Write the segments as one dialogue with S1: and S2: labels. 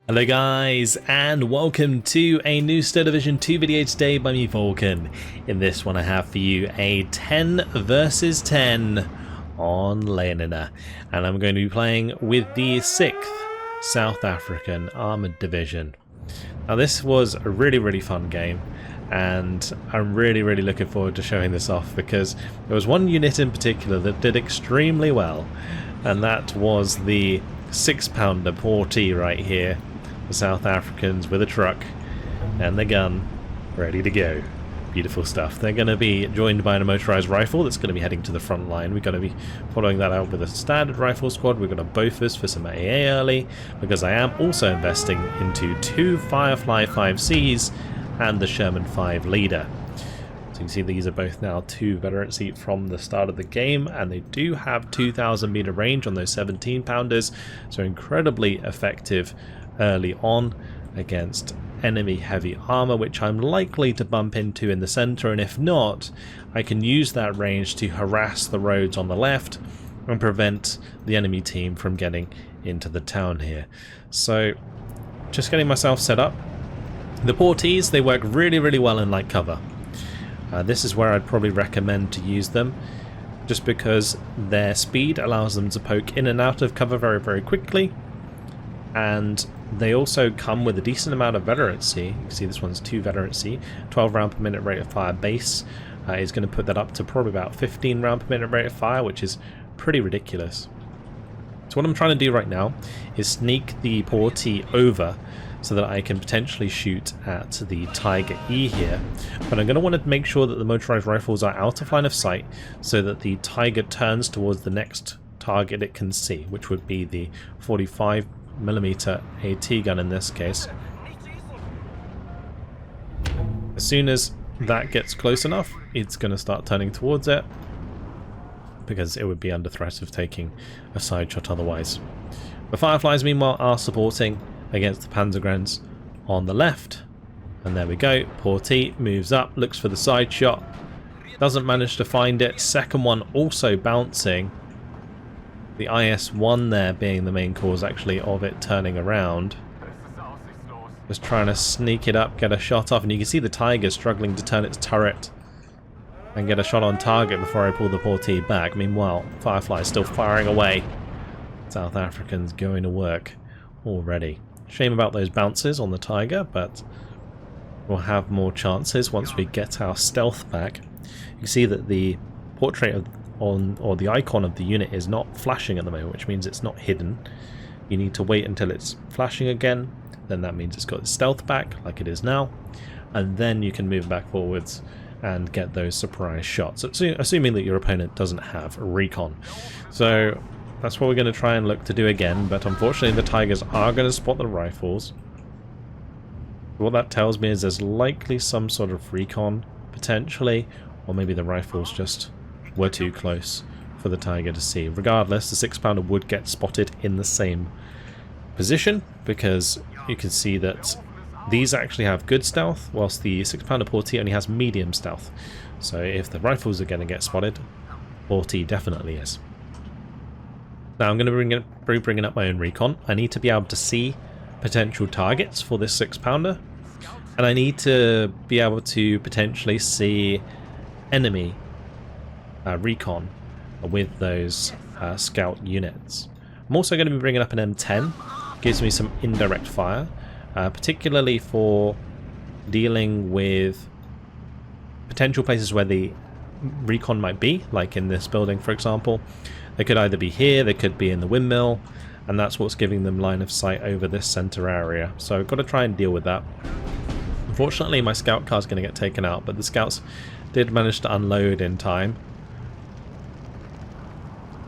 S1: Hello guys, and welcome to a new Star Division 2 video today by me, Vulcan. In this one I have for you a 10 versus 10 on Lenina, and I'm going to be playing with the 6th South African Armoured Division. Now this was a really fun game, and I'm really looking forward to showing this off because there was one unit in particular that did extremely well, and that was the 6-pounder Portee right here. The South Africans with a truck and the gun ready to go. Beautiful stuff. They're going to be joined by a motorized rifle that's going to be heading to the front line. We're going to be following that out with a standard rifle squad. We're going to Bofus for some AA early, because I am also investing into 2 Firefly 5Cs and the Sherman 5 leader. So you can see these are both now 2 veterancy from the start of the game, and they do have 2,000 meter range on those 17-pounders, so incredibly effective early on against enemy heavy armor, which I'm likely to bump into in the center, and if not, I can use that range to harass the roads on the left and prevent the enemy team from getting into the town here. So just getting myself set up. The Portees, they work really well in light cover. This is where I'd probably recommend to use them, just because their speed allows them to poke in and out of cover very quickly, and they also come with a decent amount of veterancy. You can see this one's 2 veterancy, 12 round per minute rate of fire base. Is going to put that up to probably about 15 round per minute rate of fire, which is pretty ridiculous. So what I'm trying to do right now is sneak the Portee over so that I can potentially shoot at the Tiger E here. But I'm going to want to make sure that the motorized rifles are out of line of sight so that the Tiger turns towards the next target it can see, which would be the 45mm AT gun in this case. As soon as that gets close enough, it's going to start turning towards it, because it would be under threat of taking a side shot otherwise. The Fireflies meanwhile are supporting against the Panzergrens on the left, and there we go. Portee moves up, looks for the side shot, doesn't manage to find it. Second one also bouncing. The IS-1 there being the main cause actually of it turning around. Just trying to sneak it up, get a shot off, and you can see the Tiger struggling to turn its turret and get a shot on target before I pull the Portee back. Meanwhile, Firefly is still firing away. South Africans going to work already. Shame about those bounces on the Tiger, but we'll have more chances once we get our stealth back. You can see that the portrait of or the icon of the unit is not flashing at the moment, which means it's not hidden. You need to wait until it's flashing again, then that means it's got its stealth back like it is now, and then you can move back forwards and get those surprise shots, assuming that your opponent doesn't have a recon. So that's what we're going to try and look to do again, but unfortunately the Tigers are going to spot the rifles. What that tells me is there's likely some sort of recon potentially, or maybe the rifles just were too close for the Tiger to see. Regardless, the 6-pounder would get spotted in the same position, because you can see that these actually have good stealth, whilst the 6-pounder Portee only has medium stealth. So if the rifles are going to get spotted, Portee definitely is. Now I'm going to be bringing up my own recon. I need to be able to see potential targets for this 6-pounder, and I need to be able to potentially see enemy recon with those scout units. I'm also going to be bringing up an M10. Gives me some indirect fire, particularly for dealing with potential places where the recon might be, like in this building for example. They could either be here, they could be in the windmill, and that's what's giving them line of sight over this center area. So I've got to try and deal with that. Unfortunately my scout car is going to get taken out, but the scouts did manage to unload in time.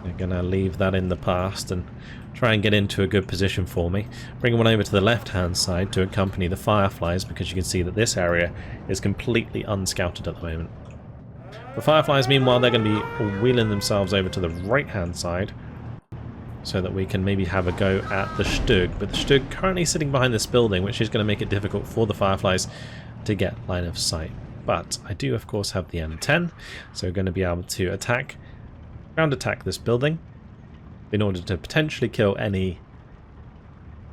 S1: They're going to leave that in the past and try and get into a good position for me. Bring one over to the left hand side to accompany the Fireflies, because you can see that this area is completely unscouted at the moment. The Fireflies meanwhile, they're going to be wheeling themselves over to the right hand side so that we can maybe have a go at the Stug, but the Stug currently sitting behind this building, which is going to make it difficult for the Fireflies to get line of sight. But I do of course have the M10, so we're going to be able to ground attack this building in order to potentially kill any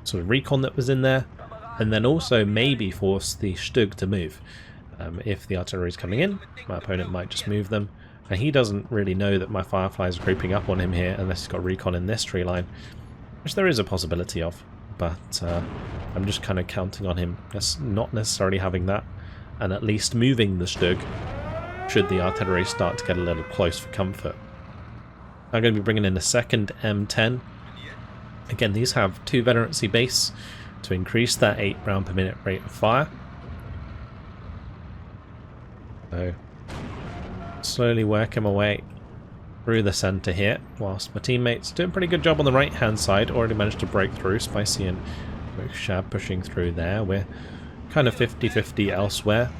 S1: sort of recon that was in there, and then also maybe force the Stug to move. If the artillery is coming in, my opponent might just move them, and he doesn't really know that my Fireflies are creeping up on him here unless he's got recon in this tree line, which there is a possibility of, but I'm just kind of counting on him not necessarily having that, and at least moving the Stug should the artillery start to get a little close for comfort. I'm going to be bringing in a second M10. Again, these have 2 veterancy base to increase that 8 round per minute rate of fire. So, slowly working my way through the centre here, whilst my teammates doing a pretty good job on the right hand side. Already managed to break through. Spicy and Shab pushing through there. We're kind of 50-50 elsewhere.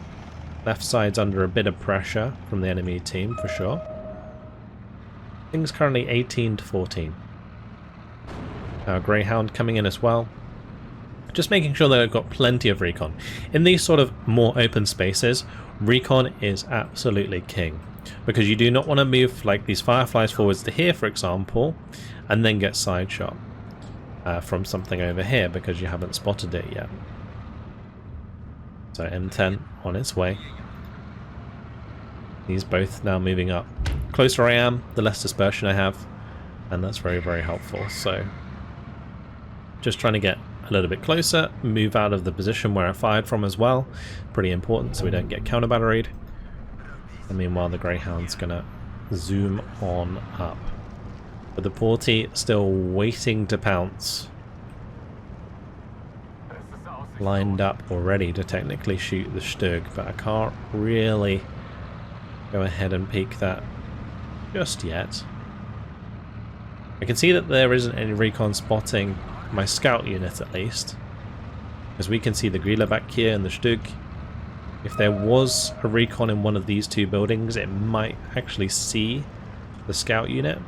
S1: Left side's under a bit of pressure from the enemy team for sure. Things currently 18-14. Our Greyhound coming in as well. Just making sure that I've got plenty of recon. In these sort of more open spaces, recon is absolutely king. Because you do not want to move like these Fireflies forwards to here, for example, and then get side shot from something over here because you haven't spotted it yet. So M10 on its way. These both now moving up. Closer I am, the less dispersion I have, and that's very, very helpful. So just trying to get a little bit closer, move out of the position where I fired from as well. Pretty important so we don't get counter batteried. And meanwhile the Greyhound's gonna zoom on up. But the Portee still waiting to pounce. Lined up already to technically shoot the Stug, but I can't really go ahead and peek that just yet. I can see that there isn't any recon spotting my scout unit at least, because we can see the Grilla back here and the Stug. If there was a recon in one of these 2 buildings, it might actually see the scout unit,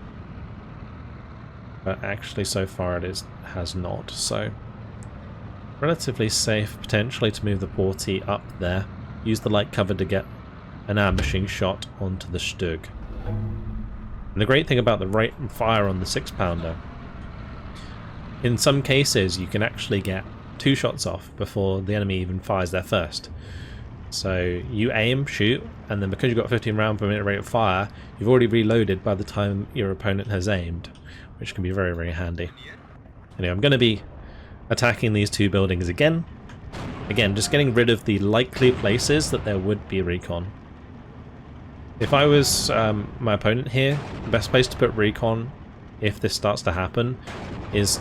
S1: but actually so far it has not. So relatively safe potentially to move the Portee up there, use the light cover to get an ambushing shot onto the Stug. And the great thing about the rate and fire on the 6-pounder, in some cases you can actually get 2 shots off before the enemy even fires their first. So you aim, shoot, and then because you've got 15 round per minute rate of fire, you've already reloaded by the time your opponent has aimed, which can be very, very handy. Anyway, I'm going to be attacking these 2 buildings again. Again, just getting rid of the likely places that there would be recon. If I was my opponent here, the best place to put recon, if this starts to happen, is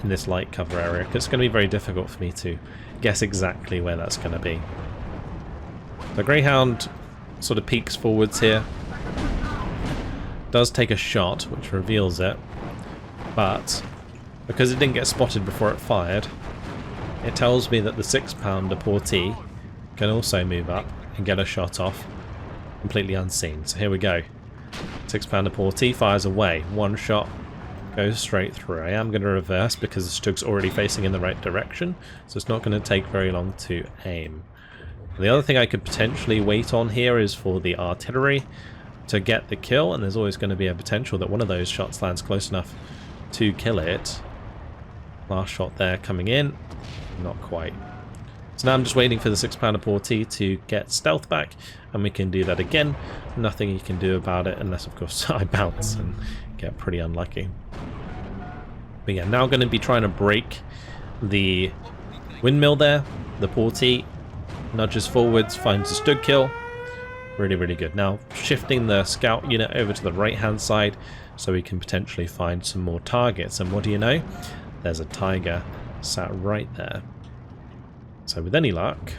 S1: in this light cover area, because it's going to be very difficult for me to guess exactly where that's going to be. The Greyhound sort of peeks forwards here, does take a shot, which reveals it, but because it didn't get spotted before it fired, it tells me that the 6-pounder Portee can also move up and get a shot off completely unseen. So here we go. 6-pounder Portee fires away. 1 shot goes straight through. I am going to reverse because the Stug's already facing in the right direction, so it's not going to take very long to aim. The other thing I could potentially wait on here is for the artillery to get the kill, and there's always going to be a potential that one of those shots lands close enough to kill it. Last shot there coming in. Not quite. So now I'm just waiting for the 6-pounder Portee to get stealth back, and we can do that again. Nothing you can do about it unless, of course, I bounce and get pretty unlucky. But yeah, now going to be trying to break the windmill there. The Portee nudges forwards, finds the Stug kill. Really, really good. Now shifting the scout unit over to the right-hand side so we can potentially find some more targets. And what do you know? There's a tiger sat right there. So with any luck,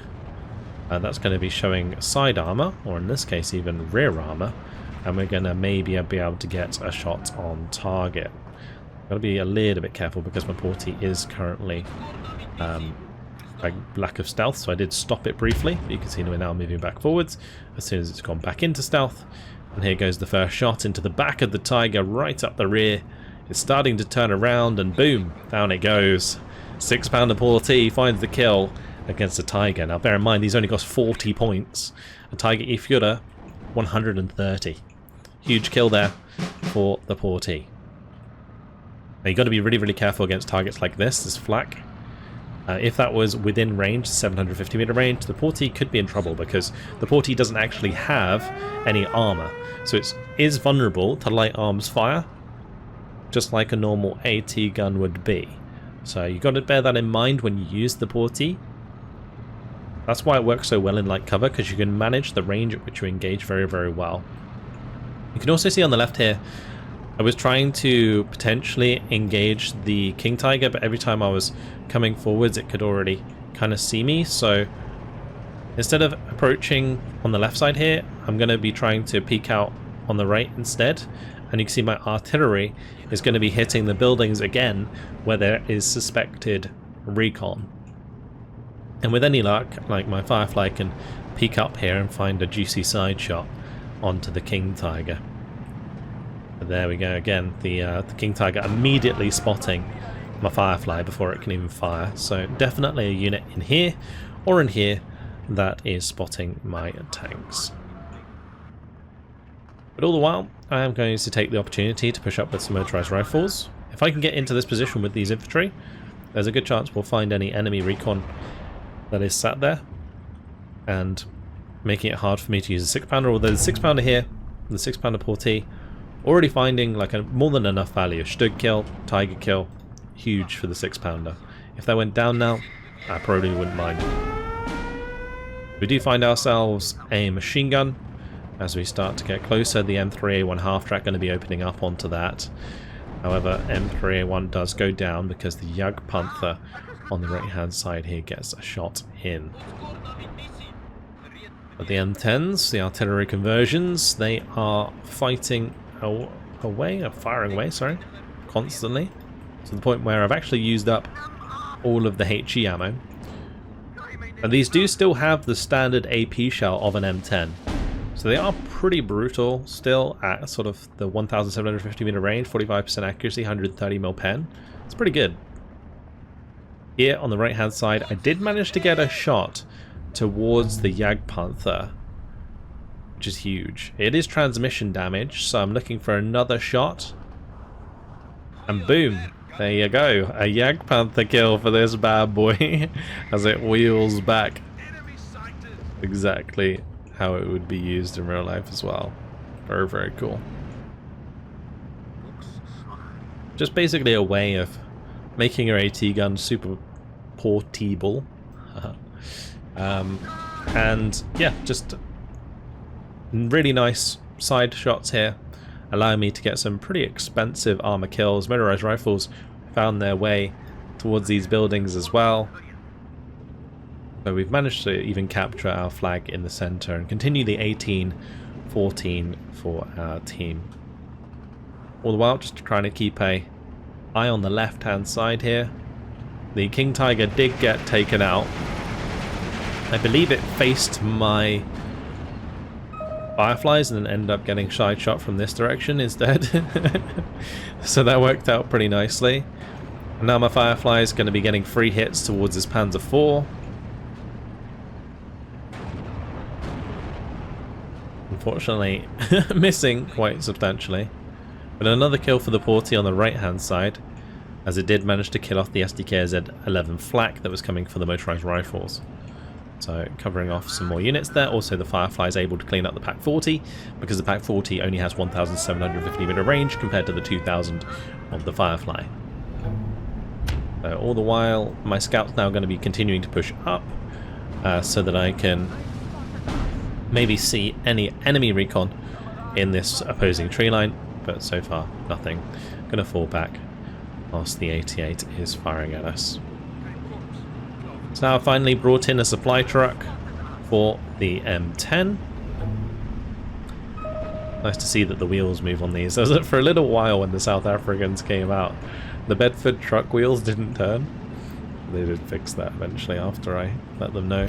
S1: that's going to be showing side armor, or in this case even rear armor, and we're going to maybe be able to get a shot on target. Got to be a little bit careful because my Portee is currently a lack of stealth, so I did stop it briefly. You can see we're now moving back forwards as soon as it's gone back into stealth. And here goes the first shot into the back of the tiger, right up the rear. It's starting to turn around, and boom, down it goes. 6-pounder Portee finds the kill against a tiger. Now bear in mind, he's only got 40 points. A tiger E-Fuhrer, 130. Huge kill there for the Portee. Now you've got to be really, really careful against targets like this flak, If that was within range, 750 meter range, the Portee could be in trouble because the Portee doesn't actually have any armor. So it is vulnerable to light arms fire, just like a normal AT gun would be. So you've got to bear that in mind when you use the Portee. That's why it works so well in light cover, because you can manage the range at which you engage very, very well. You can also see on the left here, I was trying to potentially engage the King Tiger, but every time I was coming forwards, it could already kind of see me. So instead of approaching on the left side here, I'm going to be trying to peek out on the right instead. And you can see my artillery is going to be hitting the buildings again where there is suspected recon. And with any luck, like my Firefly can peek up here and find a juicy side shot onto the King Tiger. But there we go again, the King Tiger immediately spotting my Firefly before it can even fire. So definitely a unit in here or in here that is spotting my tanks. But all the while, I am going to take the opportunity to push up with some motorized rifles. If I can get into this position with these infantry, there's a good chance we'll find any enemy recon that is sat there, and making it hard for me to use a 6-pounder, although the 6-pounder here, the 6-pounder Portee, already finding like a more than enough value. Stug kill, Tiger kill, huge for the 6-pounder. If that went down now, I probably wouldn't mind. We do find ourselves a machine gun. As we start to get closer, the M3A1 half-track going to be opening up onto that. However, M3A1 does go down because the Jagdpanther on the right-hand side here gets a shot in. But the M10s, the artillery conversions, they are fighting away, or firing away, sorry, constantly. To the point where I've actually used up all of the HE ammo. And these do still have the standard AP shell of an M10. So they are pretty brutal still at sort of the 1750 meter range, 45% accuracy, 130mm pen. It's pretty good. Here on the right hand side, I did manage to get a shot towards the Jagdpanther, which is huge. It is transmission damage, so I'm looking for another shot. And boom, there you go. A Jagdpanther kill for this bad boy as it wheels back. Exactly how it would be used in real life as well. Very, very cool. Just basically a way of making your AT gun super portable. And yeah, just really nice side shots here, allowing me to get some pretty expensive armor kills. Motorized rifles found their way towards these buildings as well. So we've managed to even capture our flag in the center and continue the 18-14 for our team. All the while just trying to keep an eye on the left hand side here. The King Tiger did get taken out. I believe it faced my Fireflies and then ended up getting side shot from this direction instead. So that worked out pretty nicely. And now my Firefly is going to be getting free hits towards his Panzer IV. Unfortunately, missing quite substantially. But another kill for the Portee on the right hand side, as it did manage to kill off the SDKZ-11 flak that was coming for the motorized rifles. So covering off some more units there. Also the Firefly is able to clean up the Pak 40 because the Pak 40 only has 1750 meter range compared to the 2000 of the Firefly. So all the while my scout's now going to be continuing to push up so that I can maybe see any enemy recon in this opposing tree line, but so far nothing. Gonna fall back whilst the 88 is firing at us. So now I've finally brought in a supply truck for the M10. Nice to see that the wheels move on these. For a little while when the South Africans came out, the Bedford truck wheels didn't turn. They did fix that eventually after I let them know.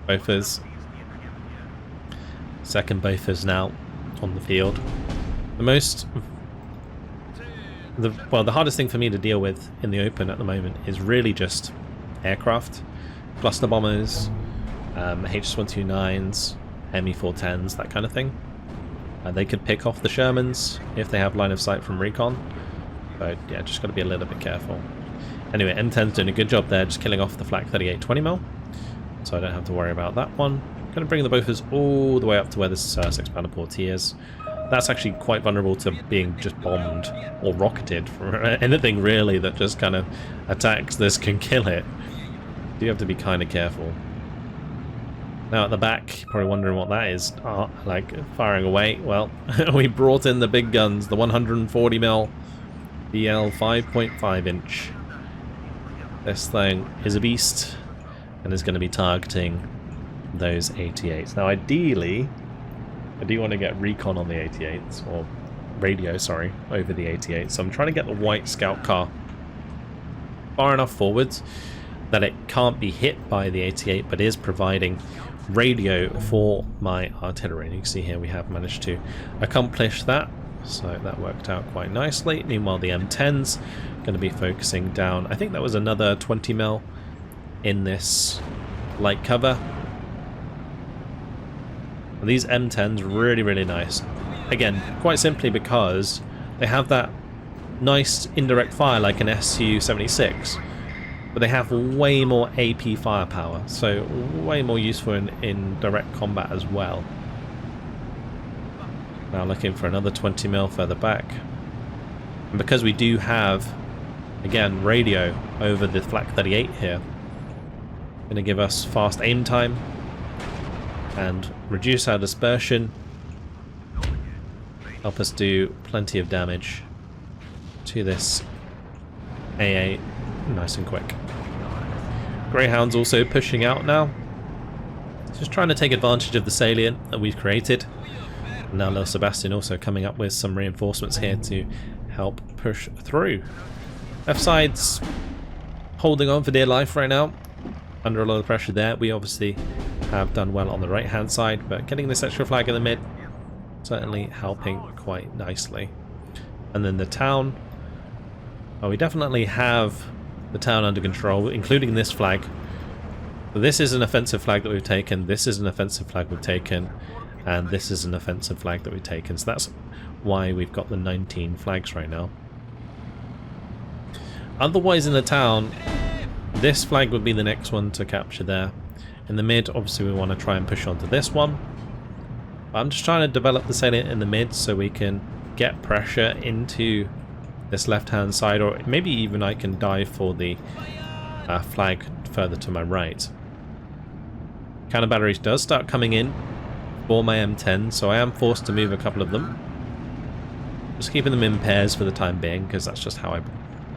S1: Bofers. Second Bofers now on the field. The hardest thing for me to deal with in the open at the moment is really just aircraft, cluster bombers, HS-129s, Me-410s, that kind of thing. They could pick off the Shermans if they have line of sight from recon, but yeah, just got to be a little bit careful. Anyway, M10's doing a good job there, just killing off the flak 38 20mm. So I don't have to worry about that one. Going to bring the Bofors all the way up to where this 6-pounder Portee is. That's actually quite vulnerable to being just bombed or rocketed from anything really that just kind of attacks this can kill it. You have to be kind of careful. Now at the back, probably wondering what that is. Like firing away. Well, we brought in the big guns, the 140mm BL 5.5 inch. This thing is a beast and is going to be targeting those 88s. Now ideally, I do want to get recon on the 88s, or radio, sorry, over the 88s. So I'm trying to get the white scout car far enough forwards that it can't be hit by the 88, but is providing radio for my artillery. And you can see here we have managed to accomplish that, so that worked out quite nicely. Meanwhile, the M10's going to be focusing down. I think that was another 20mm in this light cover. And these M10's really, really nice. Again, quite simply because they have that nice indirect fire like an Su-76, but they have way more AP firepower, so way more useful in direct combat as well. Now looking for another 20mm further back. And because we do have, again, radio over the flak 38 here, going to give us fast aim time and reduce our dispersion, help us do plenty of damage to this AA nice and quick. Greyhound's also pushing out now, just trying to take advantage of the salient that we've created. And now Lil Sebastian also coming up with some reinforcements here to help push through. Left side's holding on for dear life right now, under a lot of pressure there. We obviously have done well on the right hand side, but getting this extra flag in the mid certainly helping quite nicely. And then the town, well, we definitely have the town under control, including this flag. This is an offensive flag that we've taken, this is an offensive flag we've taken, and this is an offensive flag that we've taken. So that's why we've got the 19 flags right now. Otherwise in the town, this flag would be the next one to capture there. In the mid, obviously we want to try and push onto this one. I'm just trying to develop the salient in the mid so we can get pressure into this left-hand side, or maybe even I can dive for the flag further to my right. Counter batteries does start coming in for my M10, so I am forced to move a couple of them. Just keeping them in pairs for the time being, because that's just how I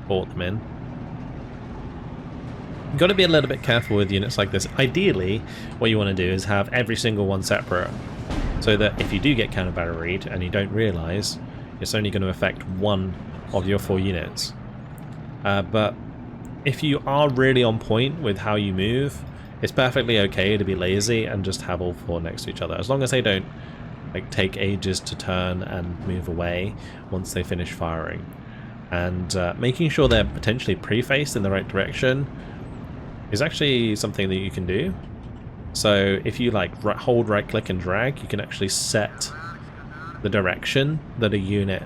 S1: brought them in. You've got to be a little bit careful with units like this. Ideally, what you want to do is have every single one separate, so that if you do get counter batteried and you don't realise, it's only going to affect one of your 4 units. But if you are really on point with how you move, it's perfectly okay to be lazy and just have all 4 next to each other, as long as they don't like take ages to turn and move away once they finish firing. And making sure they're potentially pre-faced in the right direction is actually something that you can do. So if you like hold right click and drag, you can actually set the direction that a unit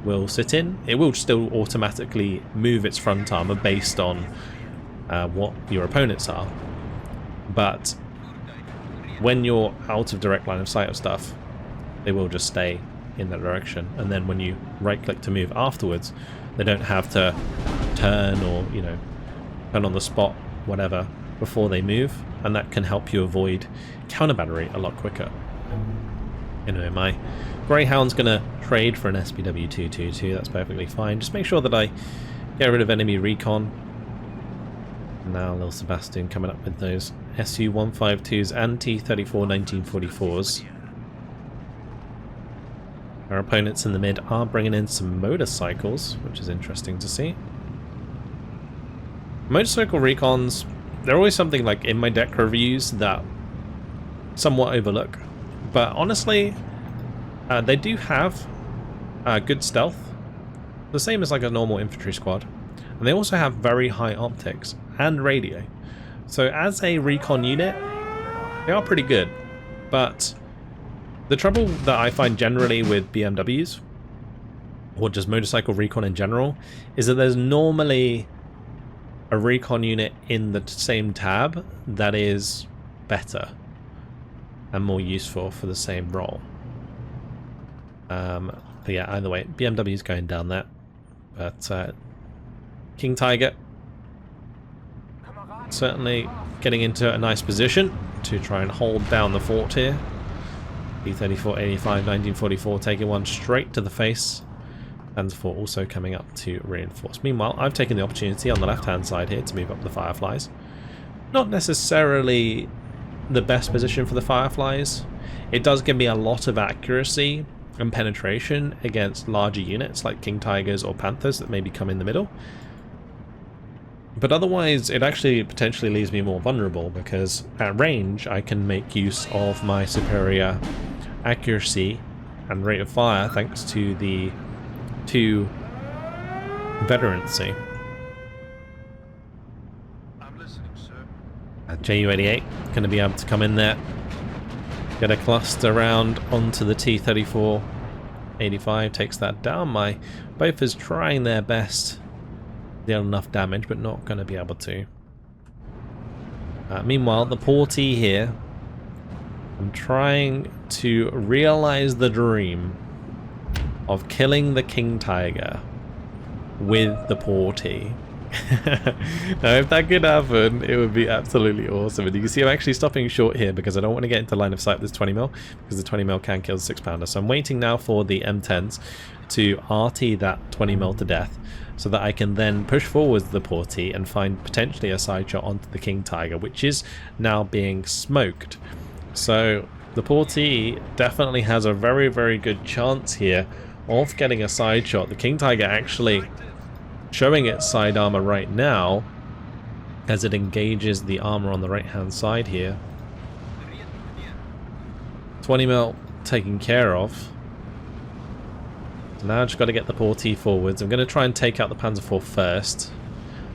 S1: will sit in. It will still automatically move its front armor based on what your opponents are, but when you're out of direct line of sight of stuff, they will just stay in that direction. And then when you right click to move afterwards, they don't have to turn or, you know, turn on the spot, whatever, before they move, and that can help you avoid counter battery a lot quicker. Anyway, my Greyhound's gonna trade for an SPW-222, that's perfectly fine. Just make sure that I get rid of enemy recon. Now Lil Sebastian coming up with those Su-152s and T-34 1944s. Our opponents in the mid are bringing in some motorcycles, which is interesting to see. Motorcycle recons, they're always something like in my deck reviews that somewhat overlook. But honestly, they do have good stealth, the same as like a normal infantry squad. And they also have very high optics and radio. So as a recon unit, they are pretty good. But the trouble that I find generally with BMWs, or just motorcycle recon in general, is that there's normally a recon unit in the same tab that is better and more useful for the same role. But yeah, either way, BMW is going down there. But King Tiger certainly getting into a nice position to try and hold down the fort here. B-34, 85, 1944 taking one straight to the face. Panzer IV also coming up to reinforce. Meanwhile, I've taken the opportunity on the left-hand side here to move up the Fireflies. Not necessarily the best position for the Fireflies. It does give me a lot of accuracy and penetration against larger units like King Tigers or Panthers that maybe come in the middle. But otherwise, it actually potentially leaves me more vulnerable because at range, I can make use of my superior accuracy and rate of fire thanks to the 2 veterancy.
S2: I'm listening, sir.
S1: Ju-88 going to be able to come in there, get a cluster round onto the T-34. 85 takes that down. My both is trying their best. Deal enough damage, but not going to be able to. Meanwhile, the Portee here, I'm trying to realize the dream of killing the King Tiger with the Portee. Now, if that could happen, it would be absolutely awesome. And you can see I'm actually stopping short here because I don't want to get into line of sight with this 20mm, because the 20mm can kill the 6-pounder. So I'm waiting now for the M10s to RT that 20mm to death, so that I can then push forwards the Portee and find potentially a side shot onto the King Tiger, which is now being smoked. So the Portee definitely has a very, very good chance here of getting a side shot. The King Tiger actually showing its side armor right now as it engages the armor on the right hand side here. 20mm taken care of. So now I've just got to get the Portee forwards. I'm going to try and take out the Panzer IV first.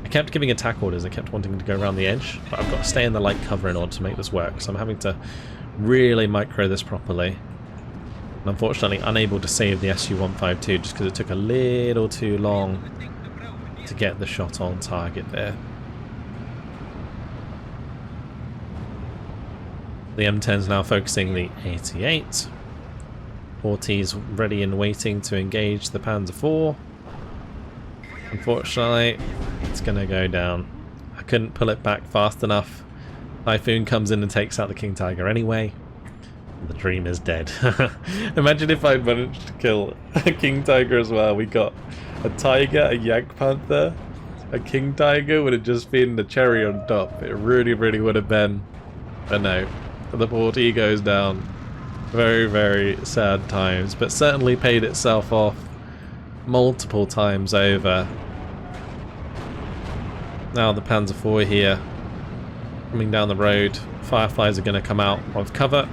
S1: I kept giving attack orders, I kept wanting to go around the edge, but I've got to stay in the light cover in order to make this work, so I'm having to really micro this properly. And unfortunately unable to save the Su-152 just because it took a little too long to get the shot on target there. The M10's now focusing the 88. Portee's ready and waiting to engage the Panzer IV. Unfortunately, it's going to go down. I couldn't pull it back fast enough. Typhoon comes in and takes out the King Tiger anyway. The dream is dead. Imagine if I'd managed to kill a King Tiger as well. We got a Tiger, a Jagdpanther, a King Tiger would have just been the cherry on top. It really, really would have been. But no, the Portee goes down. Very, very sad times, but certainly paid itself off multiple times over. Now the Panzer IV here, coming down the road. Fireflies are going to come out of cover.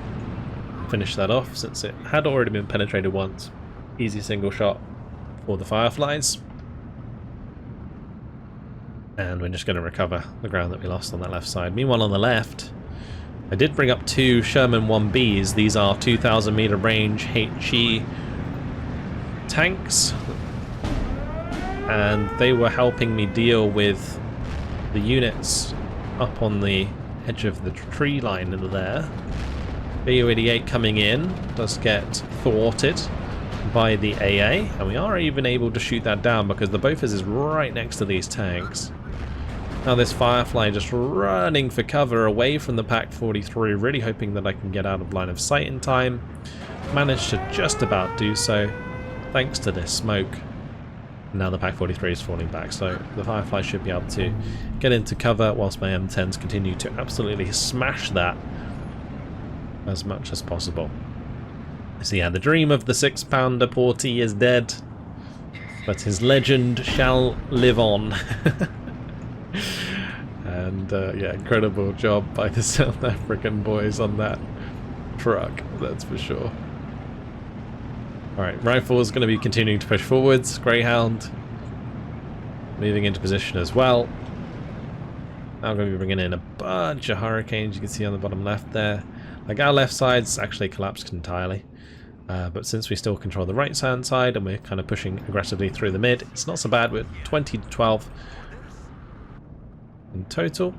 S1: Finish that off since it had already been penetrated once. Easy single shot for the Fireflies. And we're just going to recover the ground that we lost on that left side. Meanwhile on the left, I did bring up 2 Sherman 1Bs. These are 2,000 meter range HE tanks, and they were helping me deal with the units up on the edge of the tree line in there. BU-88 coming in does get thwarted by the AA, and we are even able to shoot that down because the Bofors is right next to these tanks. Now this Firefly just running for cover away from the Pak-43, really hoping that I can get out of line of sight in time. Managed to just about do so, thanks to this smoke. Now the Pak-43 is falling back, so the Firefly should be able to get into cover whilst my M10s continue to absolutely smash that as much as possible. So yeah, the dream of the 6-pounder Portee is dead, but his legend shall live on. And yeah, incredible job by the South African boys on that truck, that's for sure. Alright, Rifle is going to be continuing to push forwards. Greyhound moving into position as well. Now I'm going to be bringing in a bunch of Hurricanes, you can see on the bottom left there. Like our left side's actually collapsed entirely. But since we still control the right hand side and we're kind of pushing aggressively through the mid, it's not so bad. We're 20 to 12. in total.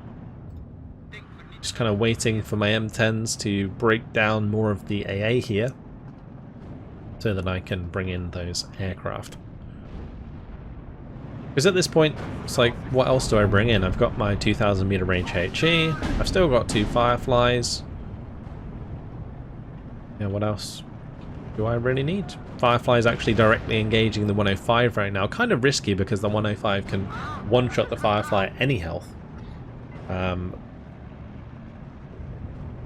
S1: Just kind of waiting for my M10s to break down more of the AA here, so that I can bring in those aircraft. Because at this point, it's like, what else do I bring in? I've got my 2,000 meter range HE, I've still got 2 Fireflies. Yeah, what else do I really need? Firefly's actually directly engaging the 105 right now. Kind of risky because the 105 can one-shot the Firefly at any health.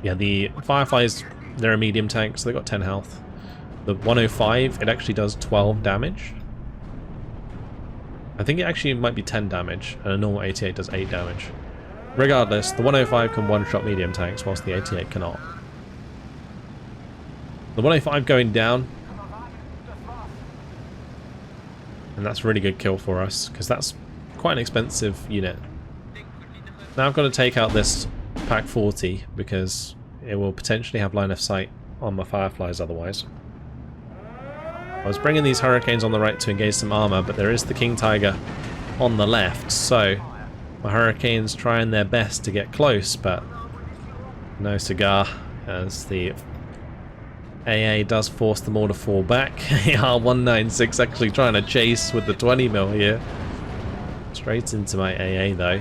S1: Yeah, the Fireflies, they're a medium tank, so they've got 10 health. The 105, it actually does 12 damage. I think it actually might be 10 damage, and a normal 88 does 8 damage. Regardless, the 105 can one-shot medium tanks, whilst the 88 cannot. The 105 going down, and that's a really good kill for us, because that's quite an expensive unit. Now I've got to take out this Pack 40, because it will potentially have line of sight on my Fireflies otherwise. I was bringing these Hurricanes on the right to engage some armor, but there is the King Tiger on the left, so my Hurricanes trying their best to get close, but no cigar, as the AA does force them all to fall back. AR-196 actually trying to chase with the 20mm here. Straight into my AA though.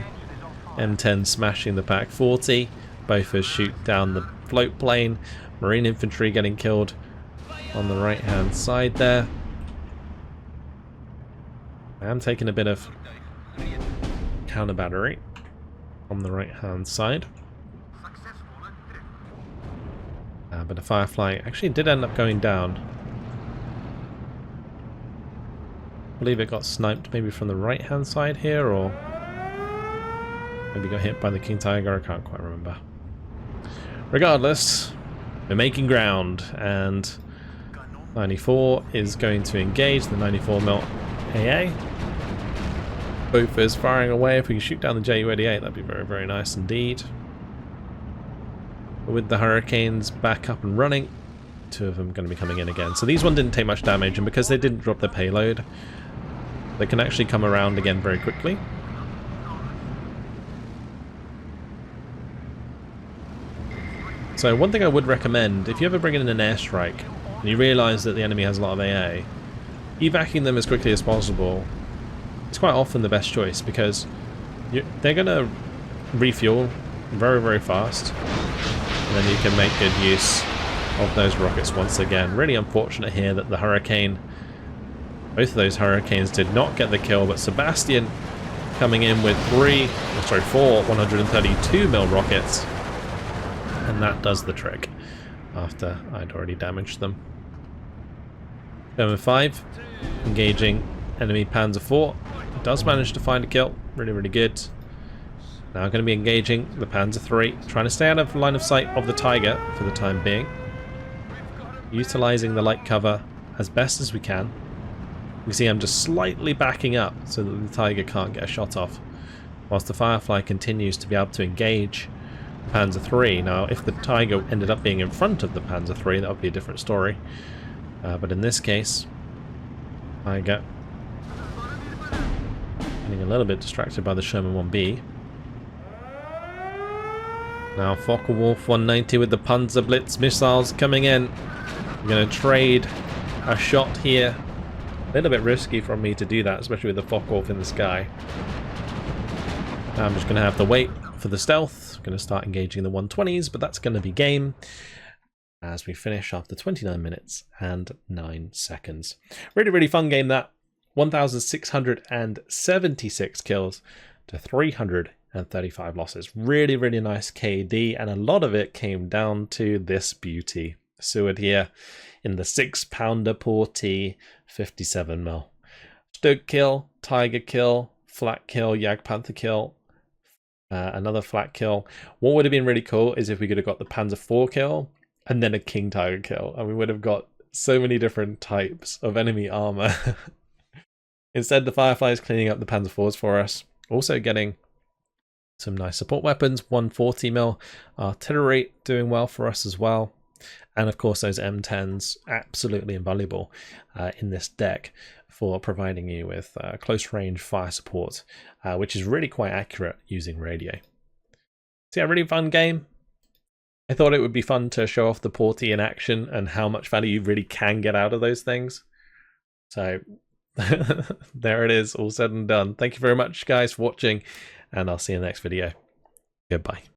S1: M10 smashing the Pack 40. Bofors shoot down the float plane. Marine infantry getting killed on the right hand side there. I am taking a bit of counter battery on the right hand side. But the Firefly actually did end up going down. I believe it got sniped maybe from the right hand side here, or maybe got hit by the King Tiger, I can't quite remember. Regardless, we're making ground, and 94 is going to engage the 94mm AA. Bofors firing away. If we can shoot down the Ju-88, that'd be very, very nice indeed. With the Hurricanes back up and running, 2 of them going to be coming in again. So these ones didn't take much damage, and because they didn't drop their payload, they can actually come around again very quickly. So one thing I would recommend, if you ever bring in an airstrike and you realise that the enemy has a lot of AA, evacuating them as quickly as possible is quite often the best choice, because they're going to refuel very, very fast, and then you can make good use of those rockets once again. Really unfortunate here that the Hurricane, both of those Hurricanes did not get the kill, but Sebastian coming in with 4 132mm rockets, and that does the trick after I'd already damaged them. German 5 engaging enemy Panzer IV. It does manage to find a kill. Really, really good. Now going to be engaging the Panzer III, trying to stay out of line of sight of the Tiger for the time being. Utilising the light cover as best as we can. You see I'm just slightly backing up so that the Tiger can't get a shot off, whilst the Firefly continues to be able to engage the Panzer III. Now if the Tiger ended up being in front of the Panzer III, that would be a different story. But in this case, I get getting a little bit distracted by the Sherman 1B. Now Focke-Wulf 190 with the Panzer Blitz missiles coming in. I'm going to trade a shot here. A little bit risky from me to do that, especially with the Focke-Wulf in the sky. Now I'm just going to have to wait for the stealth. I'm going to start engaging the 120s, but that's going to be game as we finish after 29 minutes and 9 seconds. Really, really fun game that. 1,676 kills to 335 losses. Really, really nice KD, and a lot of it came down to this beauty. Seward here in the 6-pounder Portee 57mm. Stug kill, Tiger kill, flat kill, Jagdpanther kill, another flat kill. What would have been really cool is if we could have got the Panzer IV kill and then a King Tiger kill, and we would have got so many different types of enemy armor. Instead, the Firefly is cleaning up the Panzer IVs for us. Also getting some nice support weapons. 140mm artillery doing well for us as well. And of course, those M10s, absolutely invaluable in this deck. for providing you with close range fire support, which is really quite accurate using radio. So yeah, really fun game. I thought it would be fun to show off the Portee in action and how much value you really can get out of those things. So there it is, all said and done. Thank you very much, guys, for watching, and I'll see you in the next video. Goodbye.